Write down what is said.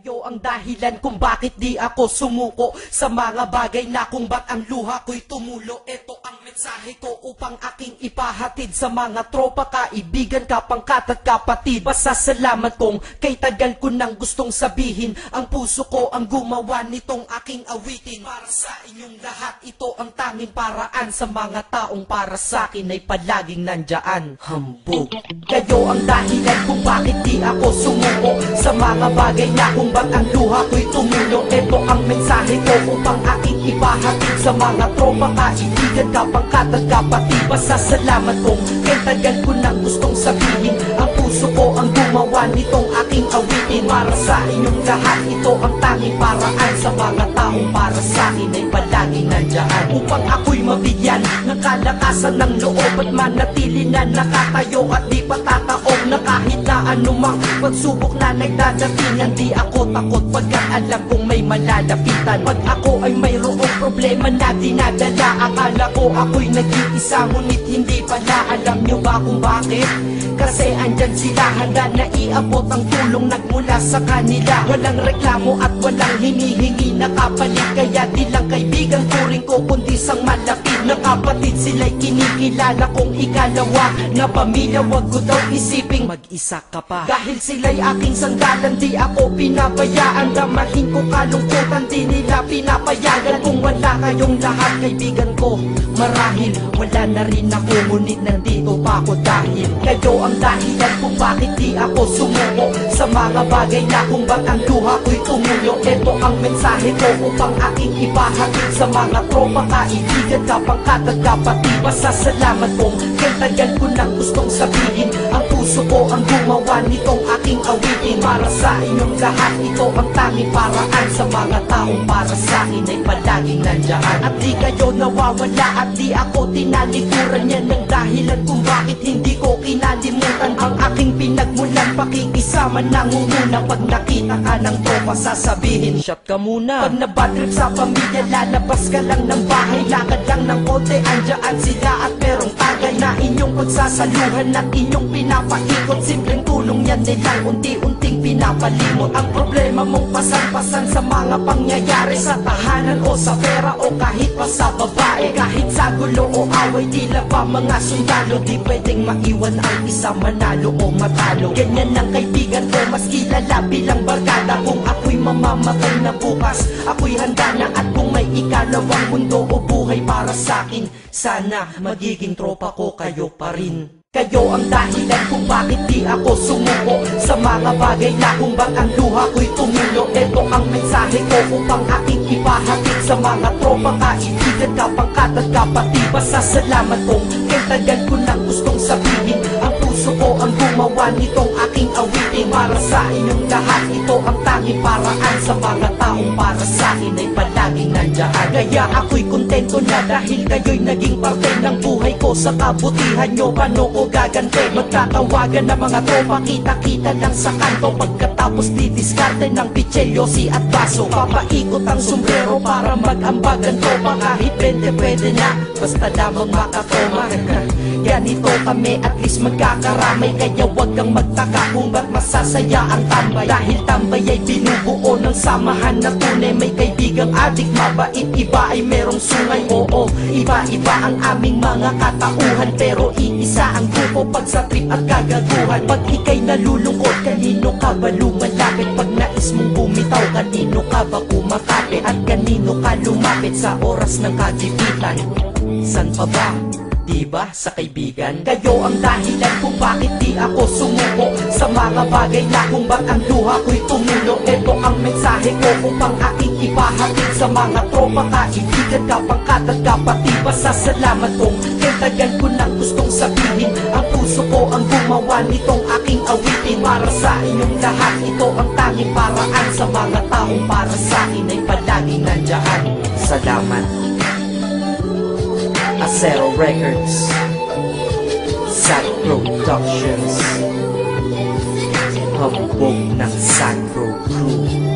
Kayo ang dahilan kung bakit di ako sumuko sa mga bagay na kung ba't ang luha ko'y tumulo. Ito ang mensahe ko upang aking ipahatid sa mga tropa, kaibigan, kapangkat at kapatid. Pasasalamat kong kay tagal ko nang gustong sabihin. Ang puso ko ang gumawa nitong aking awitin. Para sa inyong lahat, ito ang tanging paraan. Sa mga taong para sa akin ay palaging nandyan. Hambog. Kayo ang dahilan kung bakit di ako sumuko sa mga bagay na kung ba't ang luha ko'y tumulo. Ito ang mensahe ko upang aking ipahatid sa mga tropa, kaibigan, kapangkat at kapatid. Pasasalamat kong kay tagal ko nang gustong sabihin. Ang puso ko ang gumawa nitong aking awitin. Para sa inyong lahat, ito ang tanging paraan. Sa mga taong para sa akin ay palaging nandyan. Upang ako'y mabigyan ng kalakasan ng loob at manatili na nakatayo at di patataob na kahit na anumang pagsubok na nagdadatingan. Di ako takot pagkat alam kong may malalapitan. Pag ako ay mayroong problema na dinadala, akala ko ako'y nag-iisa, ngunit hindi pala. Alam nyo ba kung bakit? Kasi andyan sila, handa na iabot ang tulong nagmula sa kanila. Walang reklamo at walang hinihingi na kapalit. Kaya di lang kaibigan turing ko kundi sang malapit na kapatid. Sila'y kinikilala kong ikalawa na pamilya. Wag ko daw isiping mag-isa ka pa. Dahil sila'y aking sanggalan, di ako pinabayaan. Damahin ko kalungkutan, di nila pinapayagan. Kung wala kayong lahat kaibigan ko, marahil wala na rin ako. Ngunit nandito pa ako dahil kayo ang dahilan kung bakit di ako sumuko sa mga bagay na kung ba't ang luha ko'y tumulo. Ito ang mensahe ko upang aking ipahatid sa mga tropa, kaibigan, kapangkat at kapatid. Pasasalamat kong kay tagal ko nang gustong sabihin. Ang puso ko ang gumawa nitong aking awitin. Para sa inyong lahat, ito ang tanging paraan. Sa mga taong para sa akin ay palaging nandyan. At di kayo nawawala at di ako tinalikuran. Yan ang dahilan kung bakit hindi ko kinalimutan ang aking pinagmulan. Pakikisama nangunguna. Pag nakita ka ng tropa sasabihin, shot ka muna. Pag nabatrip sa pamilya, lalabas ka lang ng bahay. Lakad lang ng konti, andyan sila at merong tagay na inyong pagsasaluhan at inyong pinapaikot. Simpleng tulong yan nilang unti-unting pinapalimot. Ang problema mong pasan-pasan sa mga pangyayari sa tahanan o sa pera o kahit pa sa babae. Kahit sa gulo o away, tila pa mga sundalo. Di pwedeng maiwan ang isa, manalo o matalo. Ganyan ang kaibigan ko, mas kilala bilang barkada. Kung ako'y mamamatay na bukas, ako'y handa na. At kung may ikalawang mundo o buhay para sa akin, sana magiging tropa ko kayo pa rin. Kayo ang dahilan kung bakit di ako sumuko sa mga bagay na kung ba't ang luha ko'y tumulo. Ito ang mensahe ko upang aking ipahatid sa mga tropa, kaibigan, kapangkat at kapatid. Pasasalamat kong kay tagal ko nang gustong sabihin. Ang puso ko ang gumawa nitong aking awitin. Para sa inyong lahat, ito ang tanging paraan. Sa mga taong para sa akin ay palaging nandyan. Kaya ako'y kontento na dahil kayo'y naging parte ng buhay ko. Sa kabutihan nyo, paano ko gagante? Magtatawagan ng mga tropa, kita-kita lang sa kanto. Pagkatapos didiskarte ng pitselyosi at baso. Papaikot ang sombrero para mag-ambag ang tropa. Kahit 20 pwede na, basta lamang makatoma. Ganito kami, at least magkakaramay. Kaya wag kang magtaka kung ba't masasaya ang tambay. Dahil tambay ay binubuo ng samahan na tunay. May kaibigang adik, mabait, iba ay merong sungay. Oo, iba-iba ang aming mga katauhan, pero iisa ang grupo pag sa trip at kagaguhan. Pag ika'y nalulungkot, kanino ka ba lumalapit? Pag nais mong bumitaw, kanino ka ba kumakapit? At kanino ka lumapit sa oras ng kagipitan? San pa ba? Diba sa kaibigan? Kayo ang dahilan kung bakit di ako sumuko sa mga bagay na kung ba't ang luha ko'y tumulo. Ito ang mensahe ko upang aking ipahatid sa mga tropa, kaibigan, kapangkat at kapatid. Pasasalamat kong kay tagal ko nang gustong sabihin. Ang puso ko ang gumawa nitong aking awitin. Para sa inyong lahat, ito ang tanging paraan. Sa mga taong para sa akin ay palaging nandyan. Salamat. Acero Records, Sad Productions, hambog ng Sacro Crew.